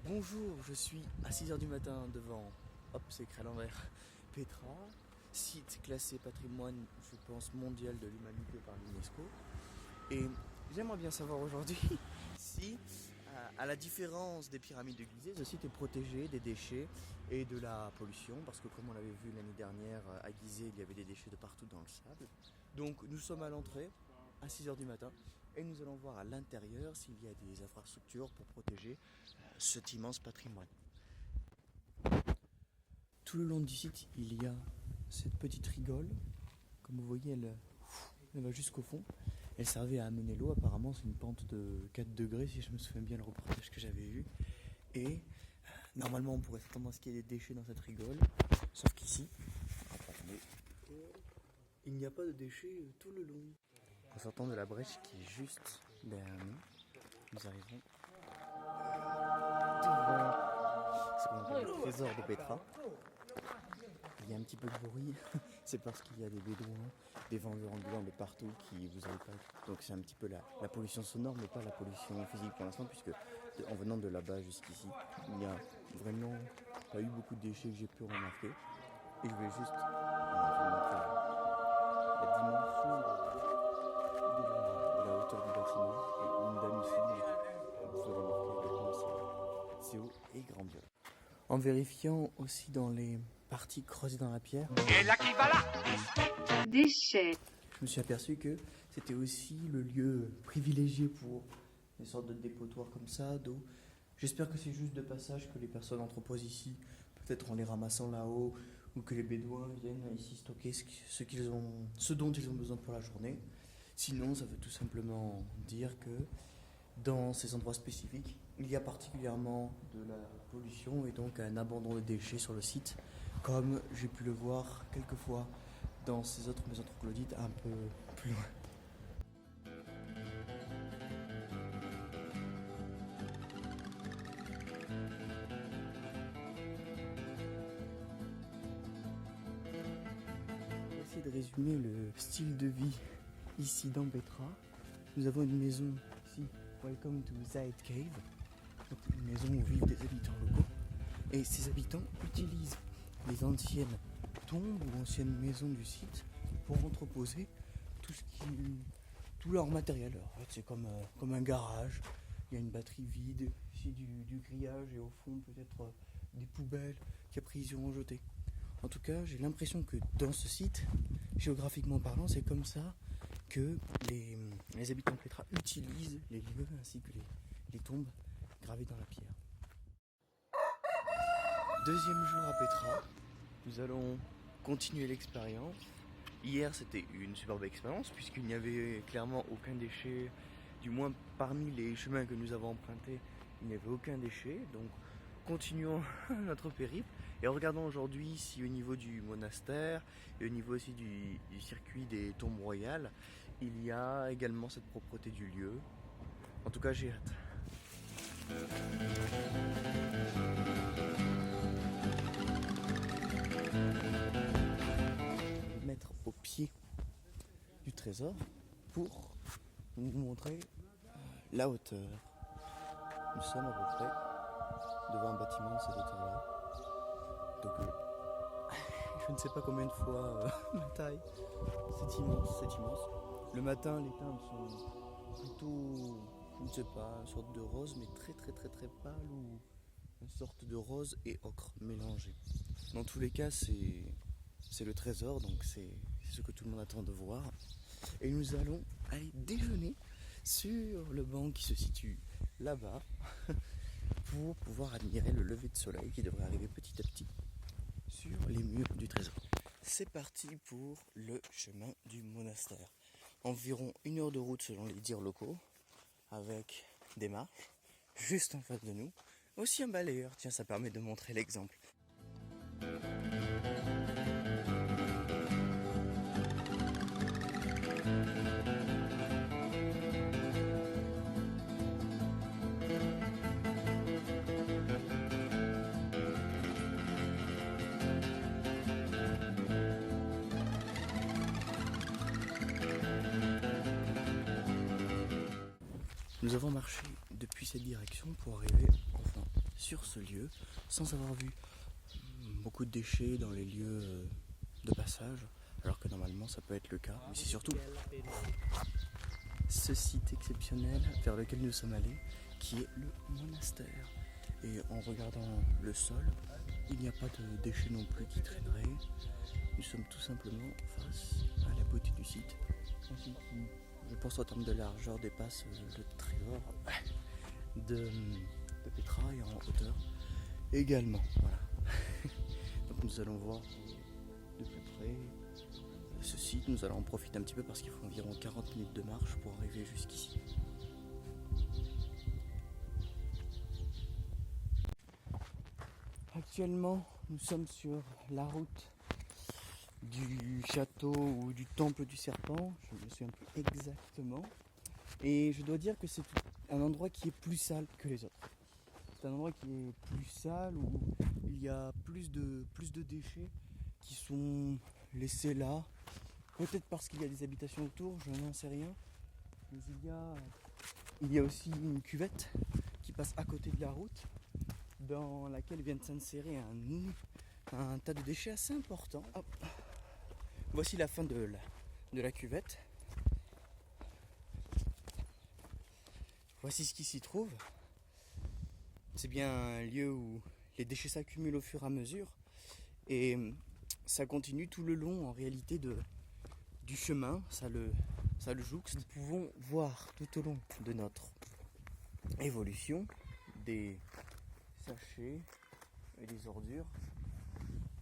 Bonjour, je suis à 6h du matin devant, hop c'est écrit à l'envers, Petra, site classé patrimoine, je pense, mondial de l'humanité par l'UNESCO. Et j'aimerais bien savoir aujourd'hui si, à la différence des pyramides de Gizeh, ce site est protégé des déchets et de la pollution, parce que comme on l'avait vu l'année dernière à Gizeh, il y avait des déchets de partout dans le sable. Donc nous sommes à l'entrée à 6h du matin et nous allons voir à l'intérieur s'il y a des infrastructures pour protéger cet immense patrimoine. Tout le long du site, il y a cette petite rigole. Comme vous voyez, elle va jusqu'au fond. Elle servait à amener l'eau. Apparemment, c'est une pente de 4 degrés, si je me souviens bien le reportage que j'avais vu. Et normalement, on pourrait s'attendre à ce qu'il y ait des déchets dans cette rigole. Sauf qu'ici, il n'y a pas de déchets tout le long. En sortant de la brèche qui est juste derrière nous, nous arrivons devant ce qu'on appelle le trésor de Petra. Il y a un petit peu de bruit, c'est parce qu'il y a des bédouins, des vendeurs ambulants de partout qui vous alpaguent. Donc c'est un petit peu la pollution sonore, mais pas la pollution physique pour l'instant, puisque en venant de là-bas jusqu'ici, il n'y a vraiment pas eu beaucoup de déchets que j'ai pu remarquer. Et je vais juste vous montrer la dimension de la hauteur du bâtiment. Et une dame ici, vous pouvez remarquer que c'est haut et grandiose. En vérifiant aussi dans les parties creusées dans la pierre, Et là qui va là Déchets. je me suis aperçu que c'était aussi le lieu privilégié pour des sortes de dépotoirs comme ça, d'eau. J'espère que c'est juste de passage, que les personnes entreposent ici, peut-être en les ramassant là-haut, ou que les bédouins viennent ici stocker ce dont ils ont besoin pour la journée. Sinon, ça veut tout simplement dire que dans ces endroits spécifiques, il y a particulièrement de la pollution et donc un abandon de déchets sur le site, comme j'ai pu le voir quelquefois dans ces autres maisons troglodytes un peu plus loin. On va essayer de résumer le style de vie ici dans Petra. Nous avons une maison ici, Welcome to Zayed Cave, donc une maison où vivent des habitants locaux. Et ces habitants utilisent les anciennes tombes ou anciennes maisons du site pour entreposer tout leur matériel. En fait, c'est comme un garage. Il y a une batterie vide, ici du grillage et au fond peut-être des poubelles qu'après ils iront jeter. En tout cas, j'ai l'impression que dans ce site, géographiquement parlant, c'est comme ça que les habitants de Petra utilisent les lieux ainsi que les tombes gravées dans la pierre. Deuxième jour à Petra, nous allons continuer l'expérience. Hier c'était une superbe expérience puisqu'il n'y avait clairement aucun déchet, du moins parmi les chemins que nous avons empruntés, il n'y avait aucun déchet. Donc continuons notre périple et regardons aujourd'hui si au niveau du monastère et au niveau aussi du circuit des tombes royales, il y a également cette propreté du lieu. En tout cas j'ai hâte. Mettre au pied du trésor pour nous montrer la hauteur. Nous sommes à peu près devant un bâtiment de cette hauteur-là. Donc je ne sais pas combien de fois ma taille. C'est immense, c'est immense. Le matin, les teintes sont plutôt, je ne sais pas, une sorte de rose, mais très très très très pâle ou une sorte de rose et ocre mélangé. Dans tous les cas, c'est le trésor, donc c'est ce que tout le monde attend de voir. Et nous allons aller déjeuner sur le banc qui se situe là-bas pour pouvoir admirer le lever de soleil qui devrait arriver petit à petit sur les murs du trésor. C'est parti pour le chemin du monastère. Environ 1 heure de route selon les dires locaux, avec des marches juste en face de nous. Aussi un balayeur, tiens, ça permet de montrer l'exemple. Nous avons marché depuis cette direction pour arriver enfin sur ce lieu sans avoir vu beaucoup de déchets dans les lieux de passage, alors que normalement ça peut être le cas. Mais c'est surtout ce site exceptionnel vers lequel nous sommes allés, qui est le monastère. Et en regardant le sol, il n'y a pas de déchets non plus qui traîneraient. Nous sommes tout simplement face à la beauté du site, ainsi qui, je pense en termes de largeur, dépasse le trésor de Petra et en hauteur également. Voilà. Donc nous allons voir de plus près ce site. Nous allons en profiter un petit peu parce qu'il faut environ 40 minutes de marche pour arriver jusqu'ici. Actuellement, nous sommes sur la route du château ou du temple du serpent, je me souviens plus exactement. Et je dois dire que c'est un endroit qui est plus sale que les autres. C'est un endroit qui est plus sale, où il y a plus de déchets qui sont laissés là. Peut-être parce qu'il y a des habitations autour, je n'en sais rien. Mais il y a aussi une cuvette qui passe à côté de la route, dans laquelle vient de s'insérer un tas de déchets assez important. Hop. Voici la fin de la cuvette. Voici ce qui s'y trouve. C'est bien un lieu où les déchets s'accumulent au fur et à mesure. Et ça continue tout le long en réalité du chemin. Ça le jouxte. Nous pouvons voir tout au long de notre évolution des sachets et des ordures.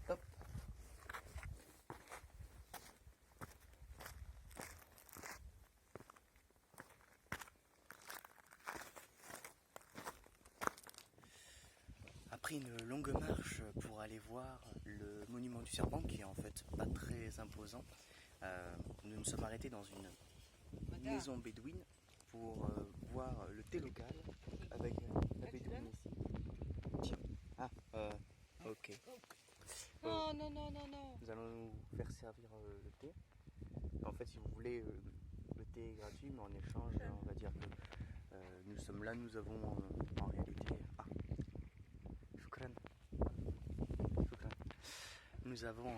Hop. Après une longue marche pour aller voir le monument du serpent, qui est en fait pas très imposant, nous nous sommes arrêtés dans une maison bédouine pour voir le thé local avec la bédouine ici. Tiens. Ah, ok. Non. Nous allons nous faire servir le thé. En fait, si vous voulez, le thé est gratuit, mais en échange, on va dire que nous sommes là, nous avons en réalité... Ah, shukran. Nous avons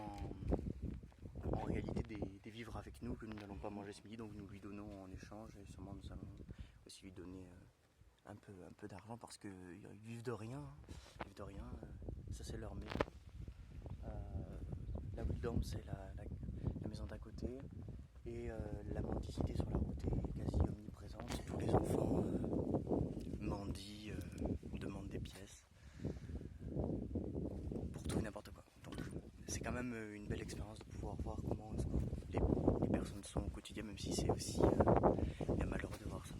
en réalité des vivres avec nous que nous n'allons pas manger ce midi, donc nous lui donnons en échange, et sûrement nous allons aussi lui donner un peu d'argent parce qu'ils vivent de rien. Ça c'est leur maison. Là où ils dorment, c'est la maison d'à côté, et la mendicité sur la route est quasi omniprésente. Tous les enfants mendient, demandent des pièces pour tout et n'importe quoi. Donc c'est quand même une belle expérience de pouvoir voir comment est-ce que les personnes sont au quotidien, même si c'est aussi bien malheureux de voir ça.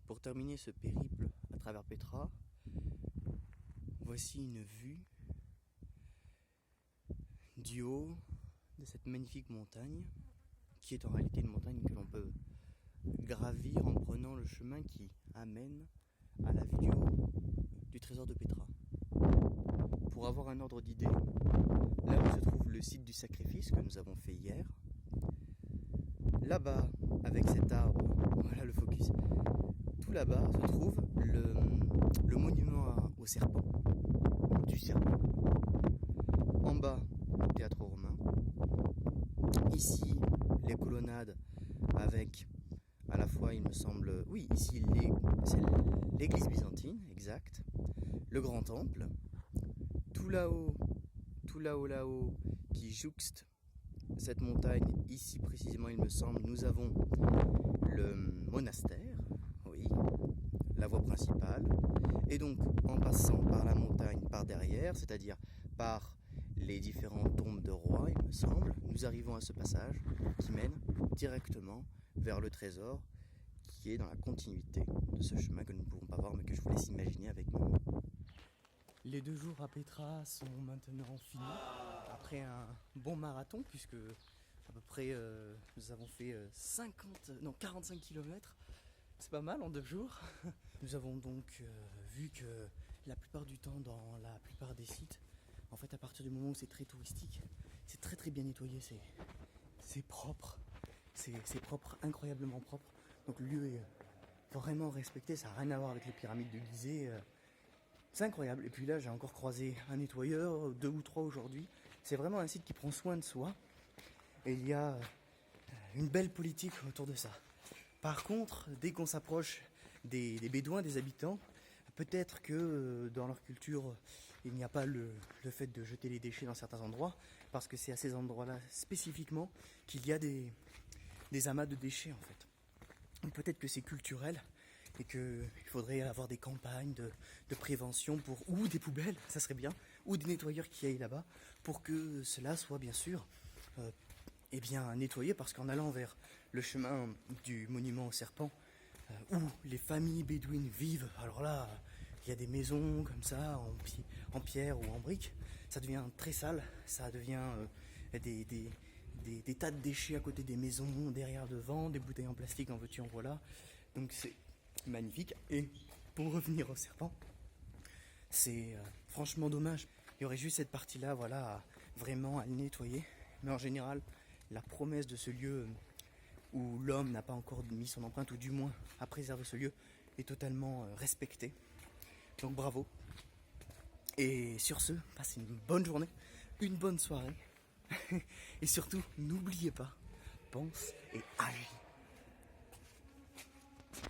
Pour terminer ce périple à travers Petra, voici une vue du haut de cette magnifique montagne, qui est en réalité une montagne que l'on peut gravir en prenant le chemin qui amène à la vue du haut du trésor de Petra. Pour avoir un ordre d'idée, là où se trouve le site du sacrifice que nous avons fait hier, là-bas, avec cet arbre, voilà le focus, tout là-bas se trouve le monument au serpent, du serpent. En bas, le théâtre romain. Ici, les colonnades avec, à la fois, il me semble, oui, ici, c'est l'église byzantine, exact. Le grand temple. Tout là-haut, qui jouxte cette montagne, ici précisément, il me semble, nous avons le monastère, oui, la voie principale. Et donc, en passant par la montagne, par derrière, c'est-à-dire par les différentes tombes de rois, il me semble, nous arrivons à ce passage qui mène directement vers le trésor qui est dans la continuité de ce chemin que nous ne pouvons pas voir mais que je vous laisse imaginer avec moi. Les 2 jours à Petra sont maintenant finis après un bon marathon puisque à peu près nous avons fait 45 km. C'est pas mal en 2 jours. Nous avons donc vu que la plupart du temps dans la plupart des sites, en fait à partir du moment où c'est très touristique, c'est très très bien nettoyé, c'est propre, c'est propre, incroyablement propre. Donc le lieu est vraiment respecté, ça n'a rien à voir avec les pyramides de Gizeh. C'est incroyable. Et puis là j'ai encore croisé un nettoyeur, 2 ou 3 aujourd'hui. C'est vraiment un site qui prend soin de soi. Et il y a une belle politique autour de ça. Par contre, dès qu'on s'approche des Bédouins, des habitants, peut-être que dans leur culture, il n'y a pas le fait de jeter les déchets dans certains endroits, parce que c'est à ces endroits-là spécifiquement qu'il y a des amas de déchets en fait. Donc peut-être que c'est culturel et qu'il faudrait avoir des campagnes de prévention ou des poubelles, ça serait bien, ou des nettoyeurs qui aillent là-bas, pour que cela soit bien sûr nettoyé, parce qu'en allant vers le chemin du monument au serpent, où les familles bédouines vivent, alors là, il y a des maisons comme ça, en pierre ou en briques, ça devient très sale, ça devient des tas de déchets à côté des maisons, derrière devant, des bouteilles en plastique, en veux-tu, en voilà. Donc c'est magnifique. Et pour revenir au serpent, c'est franchement dommage. Il y aurait juste cette partie-là, voilà, vraiment à le nettoyer. Mais en général, la promesse de ce lieu où l'homme n'a pas encore mis son empreinte, ou du moins a préservé ce lieu, est totalement respectée. Donc bravo. Et sur ce, passez une bonne journée, une bonne soirée. Et surtout, n'oubliez pas, pense et agis.